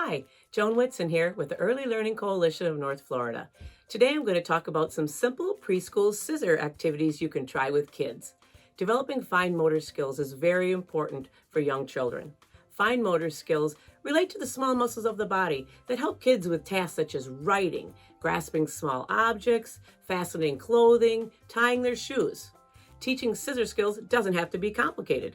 Hi, Joan Whitson here with the Early Learning Coalition of North Florida. Today I'm going to talk about some simple preschool scissor activities you can try with kids. Developing fine motor skills is very important for young children. Fine motor skills relate to the small muscles of the body that help kids with tasks such as writing, grasping small objects, fastening clothing, tying their shoes. Teaching scissor skills doesn't have to be complicated.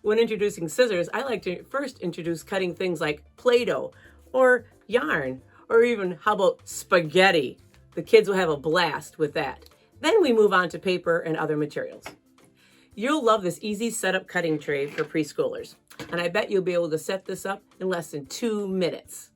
When introducing scissors, I like to first introduce cutting things like Play-Doh or yarn, or even how about spaghetti? The kids will have a blast with that. Then we move on to paper and other materials. You'll love this easy setup cutting tray for preschoolers, and I bet you'll be able to set this up in less than 2 minutes.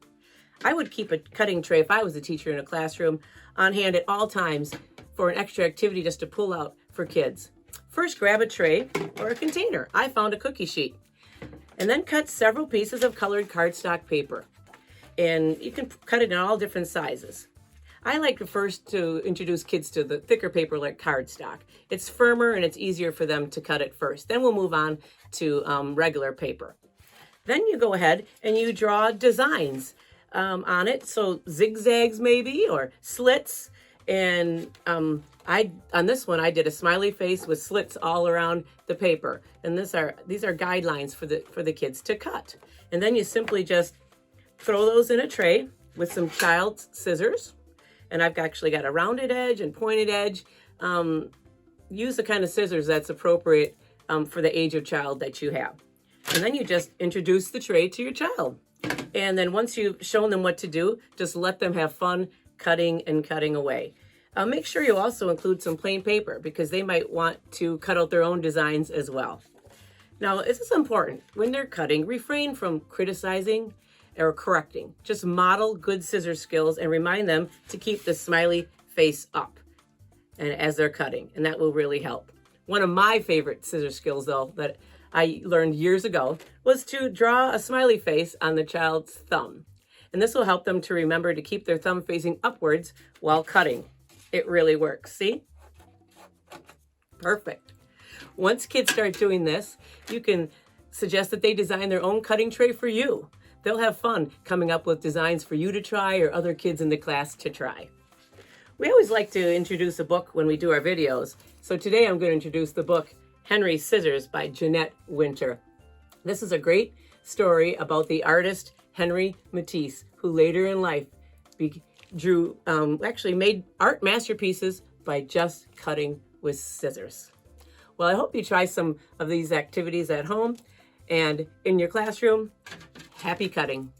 I would keep a cutting tray if I was a teacher in a classroom on hand at all times for an extra activity just to pull out for kids. First, grab a tray or a container. I found a cookie sheet. And then cut several pieces of colored cardstock paper. And you can cut it in all different sizes. I like first to introduce kids to the thicker paper like cardstock. It's firmer and it's easier for them to cut it first. Then we'll move on to regular paper. Then you go ahead and you draw designs on it. So zigzags maybe, or slits. And on this one, I did a smiley face with slits all around the paper. And these are guidelines for the kids to cut. And then you simply just throw those in a tray with some child's scissors. And I've actually got a rounded edge and pointed edge. Use the kind of scissors that's appropriate for the age of child that you have. And then you just introduce the tray to your child. And then once you've shown them what to do, just let them have fun cutting and cutting away. Make sure you also include some plain paper because they might want to cut out their own designs as well. Now, this is important. When they're cutting, refrain from criticizing or correcting. Just model good scissor skills and remind them to keep the smiley face up and as they're cutting, and that will really help. One of my favorite scissor skills, though, that I learned years ago was to draw a smiley face on the child's thumb. And this will help them to remember to keep their thumb facing upwards while cutting. It really works. See? Perfect. Once kids start doing this, you can suggest that they design their own cutting tray for you. They'll have fun coming up with designs for you to try or other kids in the class to try. We always like to introduce a book when we do our videos. So today I'm going to introduce the book Henry's Scissors by Jeanette Winter. This is a great story about the artist Henry Matisse, who later in life actually made art masterpieces by just cutting with scissors. Well, I hope you try some of these activities at home and in your classroom. Happy cutting.